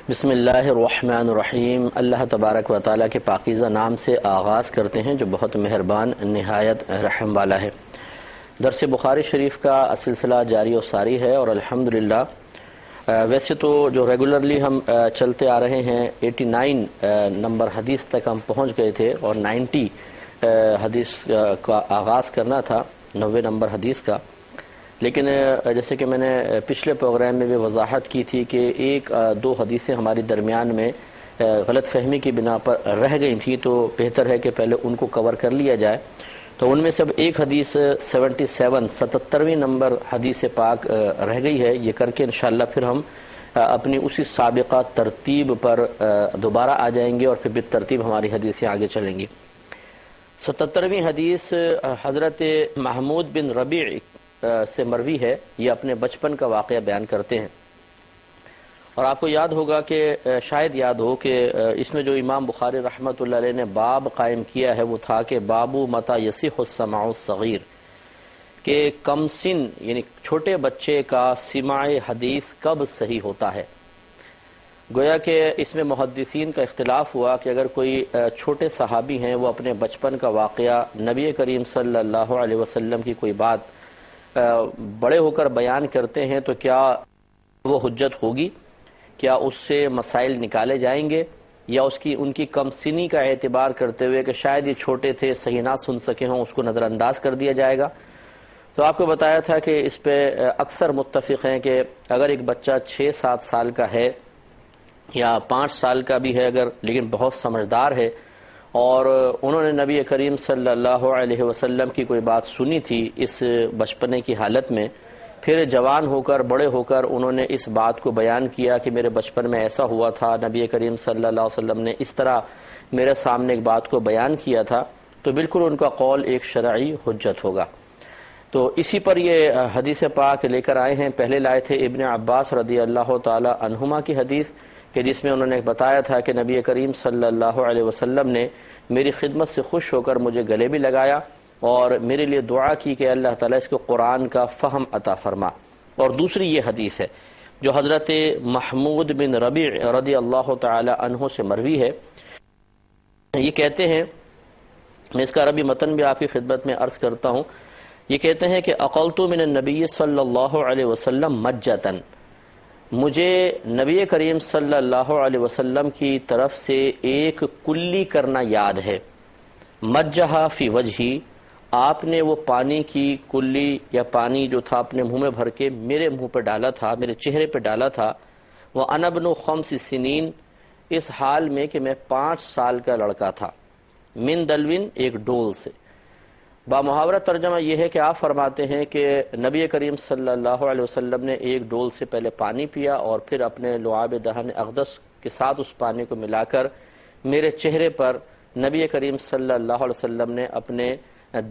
بسم اللہ الرحمن الرحیم۔ اللہ تبارک و تعالیٰ کے پاکیزہ نام سے آغاز کرتے ہیں جو بہت مہربان نہایت رحم والا ہے۔ درس بخاری شریف کا سلسلہ جاری و ساری ہے اور الحمدللہ ویسے تو جو ریگولرلی ہم چلتے آ رہے ہیں 89 نمبر حدیث تک ہم پہنچ گئے تھے اور 90 حدیث کا آغاز کرنا تھا، 90 نمبر حدیث کا، لیکن جیسے کہ میں نے پچھلے پروگرام میں بھی وضاحت کی تھی کہ ایک دو حدیثیں ہماری درمیان میں غلط فہمی کی بنا پر رہ گئی تھیں، تو بہتر ہے کہ پہلے ان کو کور کر لیا جائے۔ تو ان میں سے اب ایک حدیث 77 نمبر حدیث پاک رہ گئی ہے، یہ کر کے انشاءاللہ پھر ہم اپنی اسی سابقہ ترتیب پر دوبارہ آ جائیں گے اور پھر بالترتیب ہماری حدیثیں آگے چلیں گی۔ 77ویں حدیث حضرت محمود بن ربیع سے مروی ہے، یہ اپنے بچپن کا واقعہ بیان کرتے ہیں، اور آپ کو یاد ہوگا کہ شاید یاد ہو کہ اس میں جو امام بخاری رحمۃ اللہ علیہ نے باب قائم کیا ہے وہ تھا کہ بابو متی یصح السماع الصغیر، کہ کم سن یعنی چھوٹے بچے کا سماع حدیث کب صحیح ہوتا ہے۔ گویا کہ اس میں محدثین کا اختلاف ہوا کہ اگر کوئی چھوٹے صحابی ہیں وہ اپنے بچپن کا واقعہ نبی کریم صلی اللہ علیہ وسلم کی کوئی بات بڑے ہو کر بیان کرتے ہیں تو کیا وہ حجت ہوگی؟ کیا اس سے مسائل نکالے جائیں گے، یا ان کی کم سنی کا اعتبار کرتے ہوئے کہ شاید یہ چھوٹے تھے صحیح نہ سن سکے ہوں اس کو نظر انداز کر دیا جائے گا؟ تو آپ کو بتایا تھا کہ اس پہ اکثر متفق ہیں کہ اگر ایک بچہ 6-7 سال کا ہے یا 5 سال کا بھی ہے اگر، لیکن بہت سمجھدار ہے اور انہوں نے نبی کریم صلی اللہ علیہ وسلم کی کوئی بات سنی تھی اس بچپنے کی حالت میں، پھر جوان ہو کر بڑے ہو کر انہوں نے اس بات کو بیان کیا کہ میرے بچپن میں ایسا ہوا تھا، نبی کریم صلی اللہ علیہ وسلم نے اس طرح میرے سامنے ایک بات کو بیان کیا تھا، تو بالکل ان کا قول ایک شرعی حجت ہوگا۔ تو اسی پر یہ حدیث پاک لے کر آئے ہیں۔ پہلے لائے تھے ابن عباس رضی اللہ تعالی عنہما کی حدیث کہ جس میں انہوں نے بتایا تھا کہ نبی کریم صلی اللہ علیہ وسلم نے میری خدمت سے خوش ہو کر مجھے گلے بھی لگایا اور میرے لیے دعا کی کہ اللہ تعالیٰ اس کو قرآن کا فہم عطا فرما۔ اور دوسری یہ حدیث ہے جو حضرت محمود بن ربیع رضی اللہ تعالی عنہ سے مروی ہے، یہ کہتے ہیں، میں اس کا عربی متن بھی آپ کی خدمت میں عرض کرتا ہوں، یہ کہتے ہیں کہ اقلت من النبی صلی اللہ علیہ وسلم مجتن، مجھے نبی کریم صلی اللہ علیہ وسلم کی طرف سے ایک کلی کرنا یاد ہے۔ مجہا فی وجہی، آپ نے وہ پانی کی کلی یا پانی جو تھا اپنے منہ میں بھر کے میرے منہ پہ ڈالا تھا، میرے چہرے پہ ڈالا تھا۔ وَأَنَا ابْنُ 5 سنین، اس حال میں کہ میں 5 سال کا لڑکا تھا۔ من دلوین، ایک ڈول سے۔ بامحاورہ ترجمہ یہ ہے کہ آپ فرماتے ہیں کہ نبی کریم صلی اللہ علیہ وسلم نے ایک ڈول سے پہلے پانی پیا اور پھر اپنے لعاب دہن اقدس کے ساتھ اس پانی کو ملا کر میرے چہرے پر نبی کریم صلی اللہ علیہ وسلم نے اپنے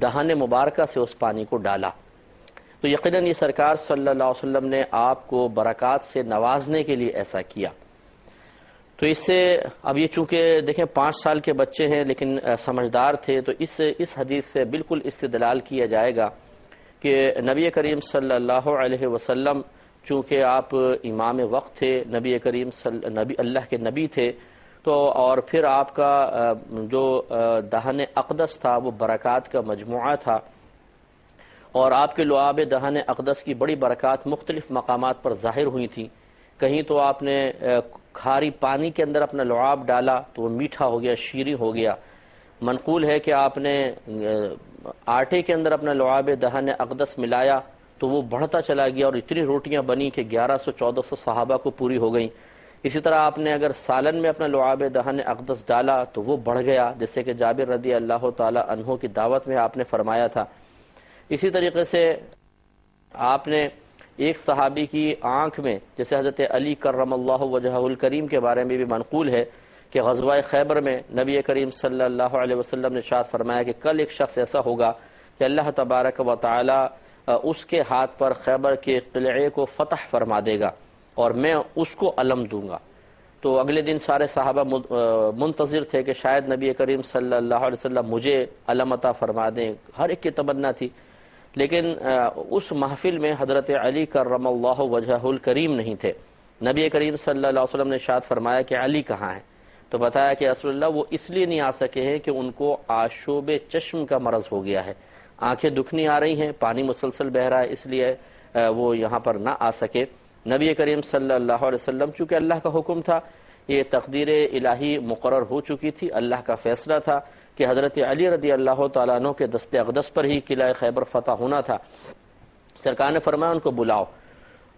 دہن مبارکہ سے اس پانی کو ڈالا۔ تو یقیناً یہ سرکار صلی اللہ علیہ وسلم نے آپ کو برکات سے نوازنے کے لیے ایسا کیا۔ تو اس سے اب یہ چونکہ دیکھیں 5 سال کے بچے ہیں لیکن سمجھدار تھے، تو اس حدیث سے بالکل استدلال کیا جائے گا کہ نبی کریم صلی اللہ علیہ وسلم چونکہ آپ امام وقت تھے، نبی کریم اللہ کے نبی تھے، تو اور پھر آپ کا جو دہن اقدس تھا وہ برکات کا مجموعہ تھا، اور آپ کے لعاب دہن اقدس کی بڑی برکات مختلف مقامات پر ظاہر ہوئی تھیں۔ کہیں تو آپ نے کھاری پانی کے اندر اپنا لعاب ڈالا تو وہ میٹھا ہو گیا، شیریں ہو گیا۔ منقول ہے کہ آپ نے آٹے کے اندر اپنا لعاب دہن اقدس ملایا تو وہ بڑھتا چلا گیا اور اتنی روٹیاں بنی کہ 1100-1400 صحابہ کو پوری ہو گئیں۔ اسی طرح آپ نے اگر سالن میں اپنا لعاب دہن اقدس ڈالا تو وہ بڑھ گیا، جیسے کہ جابر رضی اللہ تعالی عنہ کی دعوت میں آپ نے فرمایا تھا۔ اسی طریقے سے آپ نے ایک صحابی کی آنکھ میں، جیسے حضرت علی کرم اللہ وجہہ الکریم کے بارے میں بھی منقول ہے کہ غزوہ خیبر میں نبی کریم صلی اللہ علیہ وسلم نے ارشاد فرمایا کہ کل ایک شخص ایسا ہوگا کہ اللہ تبارک و تعالی اس کے ہاتھ پر خیبر کے قلعے کو فتح فرما دے گا اور میں اس کو علم دوں گا۔ تو اگلے دن سارے صحابہ منتظر تھے کہ شاید نبی کریم صلی اللہ علیہ وسلم مجھے علم عطا فرما دیں، ہر ایک کی تمنا تھی۔ لیکن اس محفل میں حضرت علی کرم اللہ وجہہ الکریم نہیں تھے۔ نبی کریم صلی اللہ علیہ وسلم نے ارشاد فرمایا کہ علی کہاں ہیں؟ تو بتایا کہ رسول اللہ وہ اس لیے نہیں آ سکے ہیں کہ ان کو آشوب چشم کا مرض ہو گیا ہے، آنکھیں دکھنی آ رہی ہیں، پانی مسلسل بہہ رہا ہے، اس لیے وہ یہاں پر نہ آ سکے۔ نبی کریم صلی اللہ علیہ وسلم چونکہ اللہ کا حکم تھا، یہ تقدیر الہی مقرر ہو چکی تھی، اللہ کا فیصلہ تھا کہ حضرت علی رضی اللہ تعالیٰ عنہ کے دست اقدس پر ہی قلعہ خیبر فتح ہونا تھا۔ سرکار نے فرمایا ان کو بلاؤ،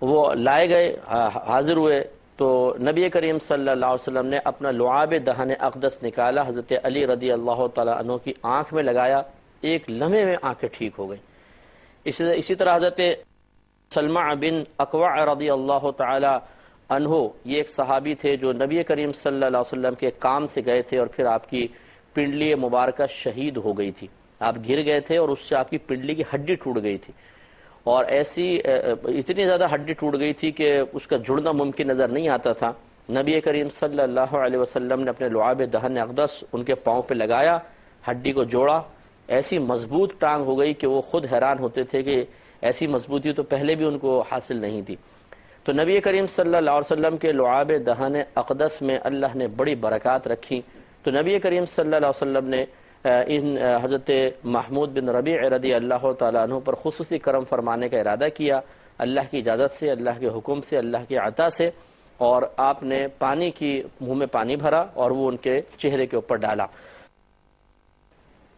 وہ لائے گئے، حاضر ہوئے تو نبی کریم صلی اللہ علیہ وسلم نے اپنا لعاب دہن اقدس نکالا، حضرت علی رضی اللہ تعالیٰ عنہ کی آنکھ میں لگایا، ایک لمحے میں آنکھیں ٹھیک ہو گئیں۔ اسی طرح حضرت سلمہ بن اکوع رضی اللہ تعالی عنہ، یہ ایک صحابی تھے جو نبی کریم صلی اللہ علیہ وسلم کے کام سے گئے تھے اور پھر آپ کی پنڈلی مبارکہ شہید ہو گئی تھی، آپ گر گئے تھے اور اس سے آپ کی پنڈلی کی ہڈی ٹوٹ گئی تھی، اور ایسی اتنی زیادہ ہڈی ٹوٹ گئی تھی کہ اس کا جڑنا ممکن نظر نہیں آتا تھا۔ نبی کریم صلی اللہ علیہ وسلم نے اپنے لعاب دہن اقدس ان کے پاؤں پہ لگایا، ہڈی کو جوڑا، ایسی مضبوط ٹانگ ہو گئی کہ وہ خود حیران ہوتے تھے کہ ایسی مضبوطی تو پہلے بھی ان کو حاصل نہیں تھی۔ تو نبی کریم صلی اللہ علیہ وسلم کے لعاب دہن اقدس میں اللہ نے بڑی برکات رکھی، تو نبی کریم صلی اللہ علیہ وسلم نے ان حضرت محمود بن ربیع رضی اللہ تعالیٰ عنہ پر خصوصی کرم فرمانے کا ارادہ کیا، اللہ کی اجازت سے، اللہ کے حکم سے، اللہ کی عطا سے، اور آپ نے پانی کی منہ میں پانی بھرا اور وہ ان کے چہرے کے اوپر ڈالا۔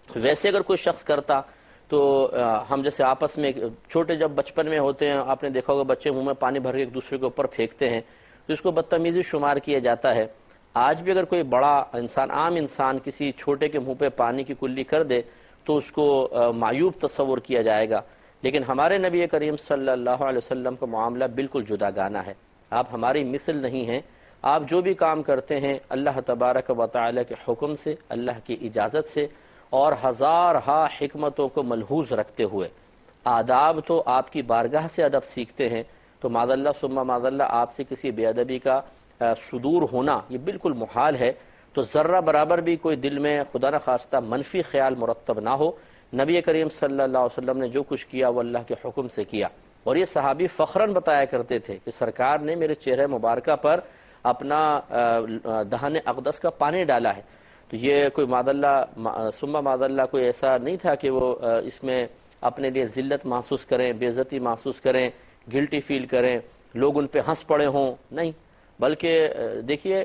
ویسے اگر کوئی شخص کرتا تو ہم جیسے آپس میں چھوٹے جب بچپن میں ہوتے ہیں، آپ نے دیکھا ہوگا بچے منہ میں پانی بھر کے ایک دوسرے کے اوپر پھینکتے ہیں تو اس کو بدتمیزی شمار کیا جاتا ہے۔ آج بھی اگر کوئی بڑا انسان، عام انسان کسی چھوٹے کے منہ پہ پانی کی کلی کر دے تو اس کو معیوب تصور کیا جائے گا، لیکن ہمارے نبی کریم صلی اللہ علیہ وسلم کا معاملہ بالکل جدا گانا ہے۔ آپ ہماری مثل نہیں ہیں، آپ جو بھی کام کرتے ہیں اللہ تبارک و تعالی کے حکم سے، اللہ کی اجازت سے، اور ہزارہا حکمتوں کو ملحوظ رکھتے ہوئے۔ آداب تو آپ کی بارگاہ سے ادب سیکھتے ہیں، تو معاذ اللہ ثم معاذ اللہ آپ سے کسی بے ادبی کا صدور ہونا یہ بالکل محال ہے، تو ذرہ برابر بھی کوئی دل میں خدا نخواستہ منفی خیال مرتب نہ ہو۔ نبی کریم صلی اللہ علیہ وسلم نے جو کچھ کیا وہ اللہ کے حکم سے کیا، اور یہ صحابی فخراً بتایا کرتے تھے کہ سرکار نے میرے چہرے مبارکہ پر اپنا دہن اقدس کا پانی ڈالا ہے۔ تو یہ کوئی معاذ اللہ ثم معاذ اللہ کوئی ایسا نہیں تھا کہ وہ اس میں اپنے لیے ذلت محسوس کریں، بے عزتی محسوس کریں، گلٹی فیل کریں، لوگ ان پہ ہنس پڑے ہوں، نہیں، بلکہ دیکھیے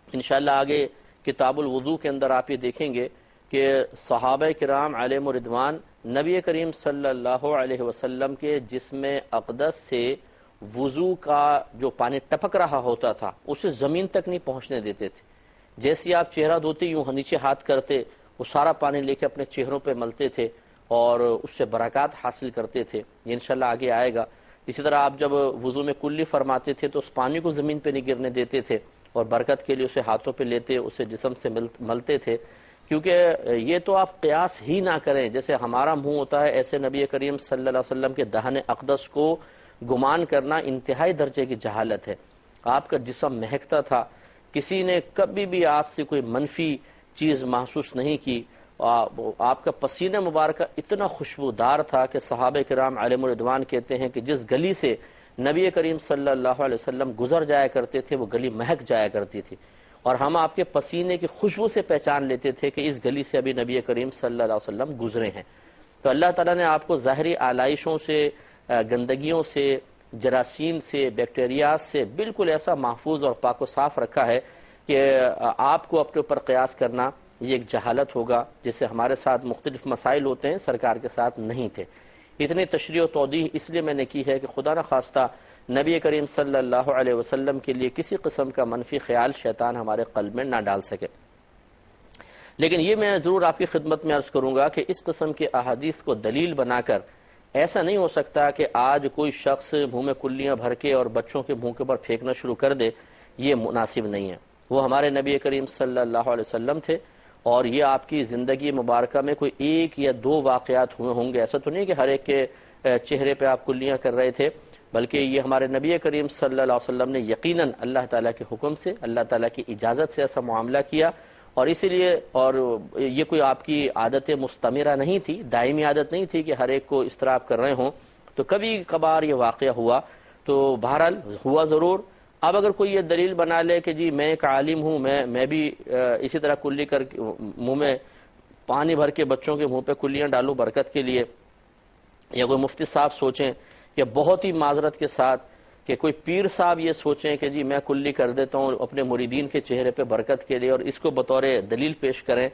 انشاءاللہ آگے کتاب الوضو کے اندر آپ یہ دیکھیں گے کہ صحابہ کرام علیہم رضوان نبی کریم صلی اللہ علیہ وسلم کے جسم اقدس سے وضو کا جو پانی ٹپک رہا ہوتا تھا اسے زمین تک نہیں پہنچنے دیتے تھے۔ جیسے آپ چہرہ دھوتے یوں نیچے ہاتھ کرتے، وہ سارا پانی لے کے اپنے چہروں پہ ملتے تھے اور اس سے برکات حاصل کرتے تھے، یہ انشاءاللہ آگے آئے گا۔ اسی طرح آپ جب وضو میں کلی فرماتے تھے تو اس پانی کو زمین پہ نہیں گرنے دیتے تھے اور برکت کے لیے اسے ہاتھوں پہ لیتے، اسے جسم سے ملتے تھے، کیونکہ یہ تو آپ قیاس ہی نہ کریں، جیسے ہمارا منہ ہوتا ہے ایسے نبی کریم صلی اللہ علیہ وسلم کے دہن اقدس کو گمان کرنا انتہائی درجے کی جہالت ہے۔ آپ کا جسم مہکتا تھا، کسی نے کبھی بھی آپ سے کوئی منفی چیز محسوس نہیں کی، آپ کا پسینہ مبارکہ اتنا خوشبودار تھا کہ صحابہ کرام علیہم رضوان کہتے ہیں کہ جس گلی سے نبی کریم صلی اللہ علیہ وسلم گزر جایا کرتے تھے وہ گلی مہک جایا کرتی تھی، اور ہم آپ کے پسینے کی خوشبو سے پہچان لیتے تھے کہ اس گلی سے ابھی نبی کریم صلی اللہ علیہ وسلم گزرے ہیں۔ تو اللہ تعالیٰ نے آپ کو ظاہری آلائشوں سے، گندگیوں سے، جراثیم سے، بیکٹیریا سے بالکل ایسا محفوظ اور پاک و صاف رکھا ہے کہ آپ کو اپنے اوپر قیاس کرنا یہ ایک جہالت ہوگا، جیسے ہمارے ساتھ مختلف مسائل ہوتے ہیں سرکار کے ساتھ نہیں تھے۔ اتنی تشریح و توضیح اس لیے میں نے کی ہے کہ خدا نخواستہ نبی کریم صلی اللہ علیہ وسلم کے لیے کسی قسم کا منفی خیال شیطان ہمارے قلب میں نہ ڈال سکے۔ لیکن یہ میں ضرور آپ کی خدمت میں عرض کروں گا کہ اس قسم کے احادیث کو دلیل بنا کر ایسا نہیں ہو سکتا کہ آج کوئی شخص منہ میں کلیاں بھر کے اور بچوں کے منہ کے اوپر پھینکنا شروع کر دے، یہ مناسب نہیں ہے۔ وہ ہمارے نبی کریم صلی اللہ علیہ وسلم تھے، اور یہ آپ کی زندگی مبارکہ میں کوئی ایک یا دو واقعات ہوئے ہوں گے، ایسا تو نہیں کہ ہر ایک کے چہرے پہ آپ کلیاں کر رہے تھے، بلکہ یہ ہمارے نبی کریم صلی اللہ علیہ وسلم نے یقیناً اللہ تعالیٰ کے حکم سے، اللہ تعالیٰ کی اجازت سے ایسا معاملہ کیا، اور اسی لیے اور یہ کوئی آپ کی عادت مستمرہ نہیں تھی، دائمی عادت نہیں تھی کہ ہر ایک کو اس طرح آپ کر رہے ہوں، تو کبھی کبھار یہ واقعہ ہوا، تو بہرحال ہوا ضرور۔ اب اگر کوئی یہ دلیل بنا لے کہ جی میں ایک عالم ہوں، میں بھی اسی طرح کلی کر کے منہ میں پانی بھر کے بچوں کے منہ پہ کلیاں ڈالوں برکت کے لیے، یا کوئی مفتی صاحب سوچیں، یا بہت ہی معذرت کے ساتھ کہ کوئی پیر صاحب یہ سوچیں کہ جی میں کلی کر دیتا ہوں اپنے مریدین کے چہرے پہ برکت کے لیے، اور اس کو بطور دلیل پیش کریں،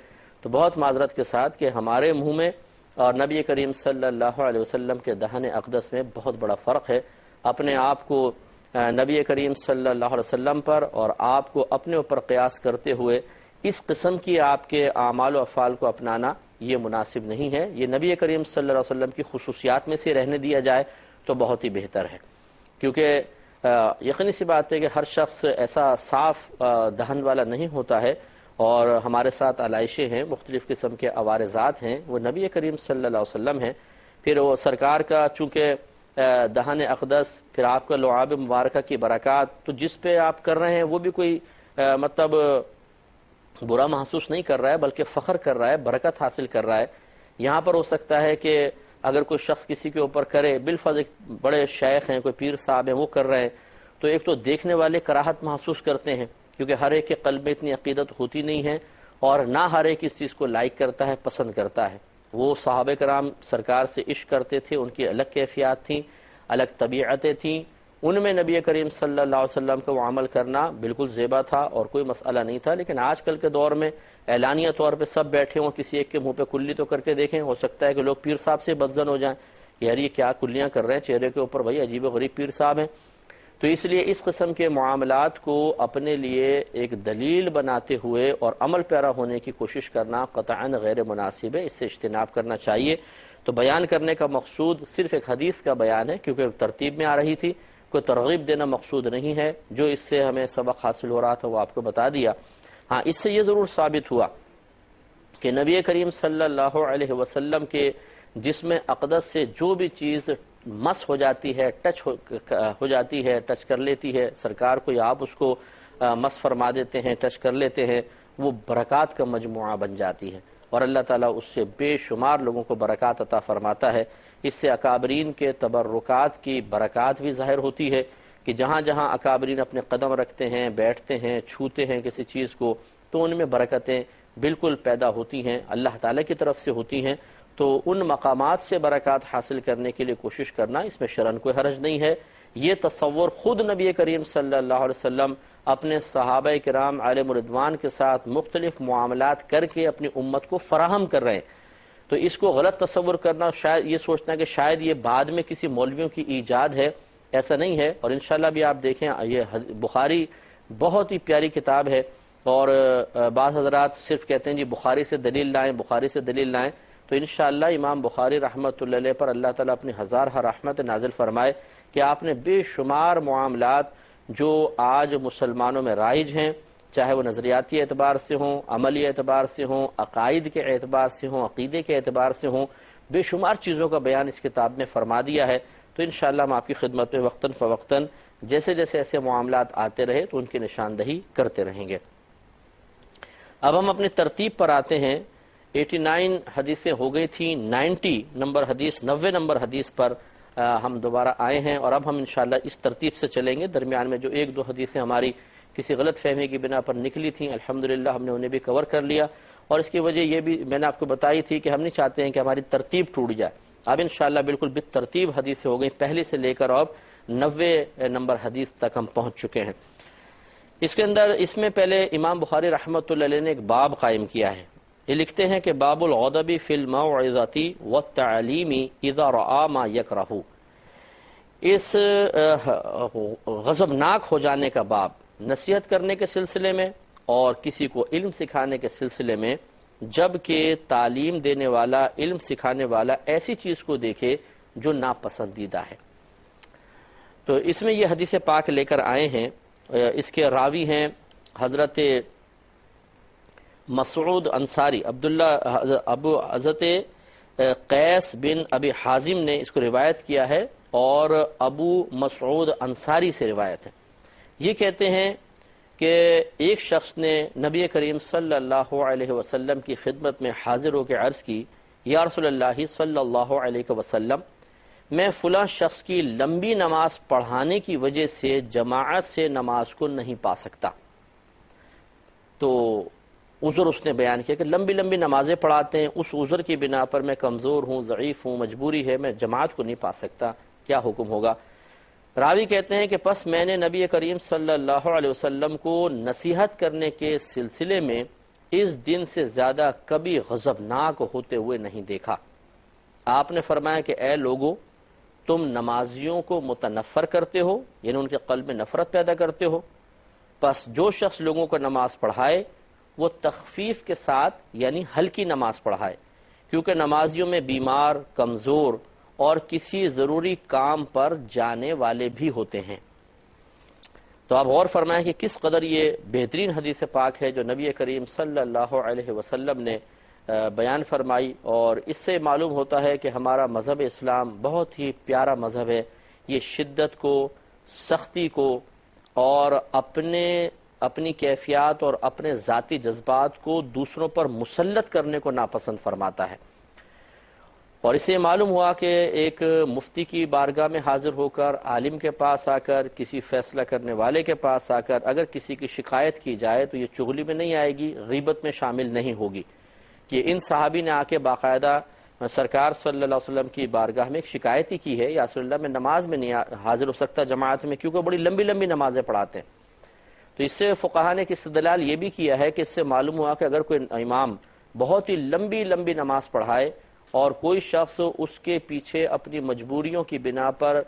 تو بہت معذرت کے ساتھ کہ ہمارے منہ میں اور نبی کریم صلی اللہ علیہ وسلم کے دہن اقدس میں بہت بڑا فرق ہے۔ اپنے آپ کو نبی کریم صلی اللہ علیہ وسلم پر اور آپ کو اپنے اوپر قیاس کرتے ہوئے اس قسم کی آپ کے اعمال و افعال کو اپنانا یہ مناسب نہیں ہے۔ یہ نبی کریم صلی اللہ علیہ وسلم کی خصوصیات میں سے رہنے دیا جائے تو بہت ہی بہتر ہے، کیونکہ یقینی سی بات ہے کہ ہر شخص ایسا صاف دہن والا نہیں ہوتا ہے، اور ہمارے ساتھ علائشیں ہیں، مختلف قسم کے عوارضات ہیں، وہ نبی کریم صلی اللہ علیہ وسلم ہیں۔ پھر وہ سرکار کا چونکہ دہن اقدس، پھر آپ کا لعاب مبارکہ کی برکات، تو جس پہ آپ کر رہے ہیں وہ بھی کوئی مطلب برا محسوس نہیں کر رہا ہے، بلکہ فخر کر رہا ہے، برکت حاصل کر رہا ہے۔ یہاں پر ہو سکتا ہے کہ اگر کوئی شخص کسی کے اوپر کرے، بالفرض ایک بڑے شیخ ہیں، کوئی پیر صاحب ہیں، وہ کر رہے ہیں، تو ایک تو دیکھنے والے کراہت محسوس کرتے ہیں، کیونکہ ہر ایک کے قلب میں اتنی عقیدت ہوتی نہیں ہے، اور نہ ہر ایک اس چیز کو لائک کرتا ہے، پسند کرتا ہے۔ وہ صحابہ کرام سرکار سے عشق کرتے تھے، ان کی الگ کیفیات تھیں، الگ طبیعتیں تھیں، ان میں نبی کریم صلی اللہ علیہ وسلم کا وہ عمل کرنا بالکل زیبا تھا اور کوئی مسئلہ نہیں تھا۔ لیکن آج کل کے دور میں اعلانیہ طور پہ سب بیٹھے ہوں، کسی ایک کے منہ پہ کلی تو کر کے دیکھیں، ہو سکتا ہے کہ لوگ پیر صاحب سے بدظن ہو جائیں، یار یہ کیا کلیاں کر رہے ہیں چہرے کے اوپر، بھائی عجیب و غریب پیر صاحب ہیں۔ تو اس لیے اس قسم کے معاملات کو اپنے لیے ایک دلیل بناتے ہوئے اور عمل پیرا ہونے کی کوشش کرنا قطعاً غیر مناسب ہے، اس سے اجتناب کرنا چاہیے۔ تو بیان کرنے کا مقصود صرف ایک حدیث کا بیان ہے، کیونکہ ترتیب میں آ رہی تھی، کوئی ترغیب دینا مقصود نہیں ہے۔ جو اس سے ہمیں سبق حاصل ہو رہا تھا وہ آپ کو بتا دیا۔ ہاں، اس سے یہ ضرور ثابت ہوا کہ نبی کریم صلی اللہ علیہ وسلم کے جسم اقدس سے جو بھی چیز مس ہو جاتی ہے، ٹچ ہو جاتی ہے، ٹچ کر لیتی ہے سرکار کو، یا آپ اس کو مس فرما دیتے ہیں، ٹچ کر لیتے ہیں، وہ برکات کا مجموعہ بن جاتی ہے، اور اللہ تعالیٰ اس سے بے شمار لوگوں کو برکات عطا فرماتا ہے۔ اس سے اکابرین کے تبرکات کی برکات بھی ظاہر ہوتی ہے، کہ جہاں جہاں اکابرین اپنے قدم رکھتے ہیں، بیٹھتے ہیں، چھوتے ہیں کسی چیز کو، تو ان میں برکتیں بالکل پیدا ہوتی ہیں، اللہ تعالیٰ کی طرف سے ہوتی ہیں۔ تو ان مقامات سے برکات حاصل کرنے کے لیے کوشش کرنا، اس میں شرعاً کوئی حرج نہیں ہے۔ یہ تصور خود نبی کریم صلی اللہ علیہ وسلم اپنے صحابہ کرام علیہم رضوان کے ساتھ مختلف معاملات کر کے اپنی امت کو فراہم کر رہے ہیں۔ تو اس کو غلط تصور کرنا، شاید یہ سوچنا کہ شاید یہ بعد میں کسی مولویوں کی ایجاد ہے، ایسا نہیں ہے۔ اور انشاءاللہ بھی آپ دیکھیں، یہ بخاری بہت ہی پیاری کتاب ہے، اور بعض حضرات صرف کہتے ہیں جی بخاری سے دلیل لائیں، بخاری سے دلیل لائیں، تو انشاءاللہ امام بخاری رحمۃ اللہ علیہ پر اللہ تعالیٰ اپنی ہزارہ رحمت نازل فرمائے کہ آپ نے بے شمار معاملات جو آج مسلمانوں میں رائج ہیں، چاہے وہ نظریاتی اعتبار سے ہوں، عملی اعتبار سے ہوں، عقائد کے اعتبار سے ہوں، عقیدے کے اعتبار سے ہوں، بے شمار چیزوں کا بیان اس کتاب میں فرما دیا ہے۔ تو انشاءاللہ ہم آپ کی خدمت میں وقتاً فوقتاً جیسے جیسے ایسے معاملات آتے رہے تو ان کی نشاندہی کرتے رہیں گے۔ اب ہم اپنی ترتیب پر آتے ہیں۔ 89 حدیثیں ہو گئی تھیں، 90 نمبر حدیث پر ہم دوبارہ آئے ہیں، اور اب ہم انشاءاللہ اس ترتیب سے چلیں گے۔ درمیان میں جو ایک دو حدیثیں ہماری کسی غلط فہمی کی بنا پر نکلی تھیں، الحمدللہ ہم نے انہیں بھی کور کر لیا، اور اس کی وجہ یہ بھی میں نے آپ کو بتائی تھی کہ ہم نہیں چاہتے ہیں کہ ہماری ترتیب ٹوٹ جائے۔ اب انشاءاللہ بالکل بالترتیب حدیثیں ہو گئی، پہلی سے لے کر اب 90 نمبر حدیث تک ہم پہنچ چکے ہیں۔ اس میں پہلے امام بخاری رحمۃ اللہ علیہ نے ایک باب قائم کیا ہے۔ یہ لکھتے ہیں کہ باب الغضب فی الموعظۃ والتعلیم اذا رأى ما یکرہ، اس غضبناک ہو جانے کا باب، نصیحت کرنے کے سلسلے میں اور کسی کو علم سکھانے کے سلسلے میں، جب کہ تعلیم دینے والا، علم سکھانے والا ایسی چیز کو دیکھے جو ناپسندیدہ ہے۔ تو اس میں یہ حدیث پاک لے کر آئے ہیں۔ اس کے راوی ہیں حضرت مسعود انصاری، حضرت قیس بن ابی حازم نے اس کو روایت کیا ہے، اور ابو مسعود انصاری سے روایت ہے۔ یہ کہتے ہیں کہ ایک شخص نے نبی کریم صلی اللہ علیہ وسلم کی خدمت میں حاضر ہو کے عرض کی، یا رسول اللہ صلی اللہ علیہ وسلم، میں فلاں شخص کی لمبی نماز پڑھانے کی وجہ سے جماعت سے نماز کو نہیں پا سکتا۔ تو عذر اس نے بیان کیا کہ لمبی لمبی نمازیں پڑھاتے ہیں، اس عذر کی بنا پر میں کمزور ہوں، ضعیف ہوں، مجبوری ہے، میں جماعت کو نہیں پا سکتا، کیا حکم ہوگا؟ راوی کہتے ہیں کہ پس میں نے نبی کریم صلی اللہ علیہ وسلم کو نصیحت کرنے کے سلسلے میں اس دن سے زیادہ کبھی غضبناک ہوتے ہوئے نہیں دیکھا۔ آپ نے فرمایا کہ اے لوگو، تم نمازیوں کو متنفر کرتے ہو، یعنی ان کے قلب میں نفرت پیدا کرتے ہو، پس جو شخص لوگوں کو نماز پڑھائے وہ تخفیف کے ساتھ یعنی ہلکی نماز پڑھائے، کیونکہ نمازیوں میں بیمار، کمزور اور کسی ضروری کام پر جانے والے بھی ہوتے ہیں۔ تو آپ غور فرمائیں کہ کس قدر یہ بہترین حدیث پاک ہے جو نبی کریم صلی اللہ علیہ وسلم نے بیان فرمائی، اور اس سے معلوم ہوتا ہے کہ ہمارا مذہب اسلام بہت ہی پیارا مذہب ہے۔ یہ شدت کو، سختی کو اور اپنی کیفیات اور اپنے ذاتی جذبات کو دوسروں پر مسلط کرنے کو ناپسند فرماتا ہے۔ اور اسے معلوم ہوا کہ ایک مفتی کی بارگاہ میں حاضر ہو کر، عالم کے پاس آ کر، کسی فیصلہ کرنے والے کے پاس آ کر اگر کسی کی شکایت کی جائے تو یہ چغلی میں نہیں آئے گی، غیبت میں شامل نہیں ہوگی۔ کہ ان صحابی نے آ کے باقاعدہ سرکار صلی اللہ علیہ وسلم کی بارگاہ میں ایک شکایت ہی کی ہے، یا رسول اللہ میں نماز میں نہیں حاضر ہو سکتا جماعت میں، کیونکہ بڑی لمبی لمبی نمازیں پڑھاتے ہیں۔ تو اس سے فقہا نے استدلال یہ بھی کیا ہے کہ اس سے معلوم ہوا کہ اگر کوئی امام بہت ہی لمبی لمبی نماز پڑھائے اور کوئی شخص اس کے پیچھے اپنی مجبوریوں کی بنا پر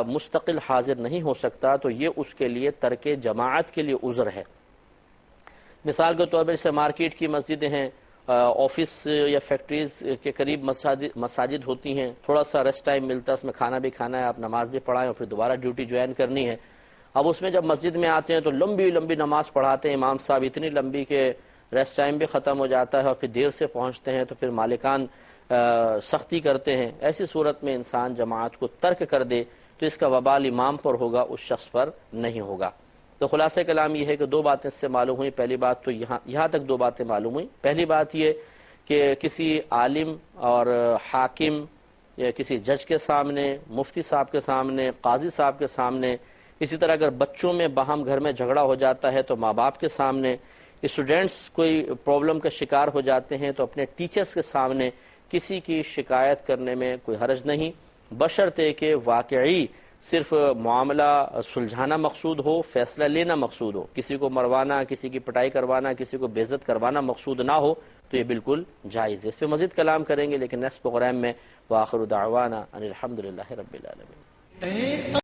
مستقل حاضر نہیں ہو سکتا تو یہ اس کے لیے ترک جماعت کے لیے عذر ہے۔ مثال کے طور پر جیسے مارکیٹ کی مسجدیں ہیں، آفس یا فیکٹریز کے قریب مساجد ہوتی ہیں، تھوڑا سا ریسٹ ٹائم ملتا ہے، اس میں کھانا بھی کھانا ہے، آپ نماز بھی پڑھائیں اور پھر دوبارہ ڈیوٹی جوائن کرنی ہے۔ اب اس میں جب مسجد میں آتے ہیں تو لمبی لمبی نماز پڑھاتے ہیں امام صاحب، اتنی لمبی کہ ریسٹ ٹائم بھی ختم ہو جاتا ہے اور پھر دیر سے پہنچتے ہیں تو پھر مالکان سختی کرتے ہیں۔ ایسی صورت میں انسان جماعت کو ترک کر دے تو اس کا وبال امام پر ہوگا، اس شخص پر نہیں ہوگا۔ تو خلاصہ کلام یہ ہے کہ دو باتیں اس سے معلوم ہوئی۔ پہلی بات تو یہاں تک دو باتیں معلوم ہوئی۔ پہلی بات یہ کہ کسی عالم اور حاکم یا کسی جج کے سامنے، مفتی صاحب کے سامنے، قاضی صاحب کے سامنے، اسی طرح اگر بچوں میں باہم گھر میں جھگڑا ہو جاتا ہے تو ماں باپ کے سامنے، اسٹوڈنٹس کوئی پرابلم کا شکار ہو جاتے ہیں تو اپنے ٹیچرز کے سامنے کسی کی شکایت کرنے میں کوئی حرج نہیں، بشرطے کہ واقعی صرف معاملہ سلجھانا مقصود ہو، فیصلہ لینا مقصود ہو، کسی کو مروانا، کسی کی پٹائی کروانا، کسی کو بے عزت کروانا مقصود نہ ہو تو یہ بالکل جائز ہے۔ اس پہ مزید کلام کریں گے لیکن نیکسٹ پروگرام میں۔ وآخر دعوانا ان الحمدللہ رب العالمین۔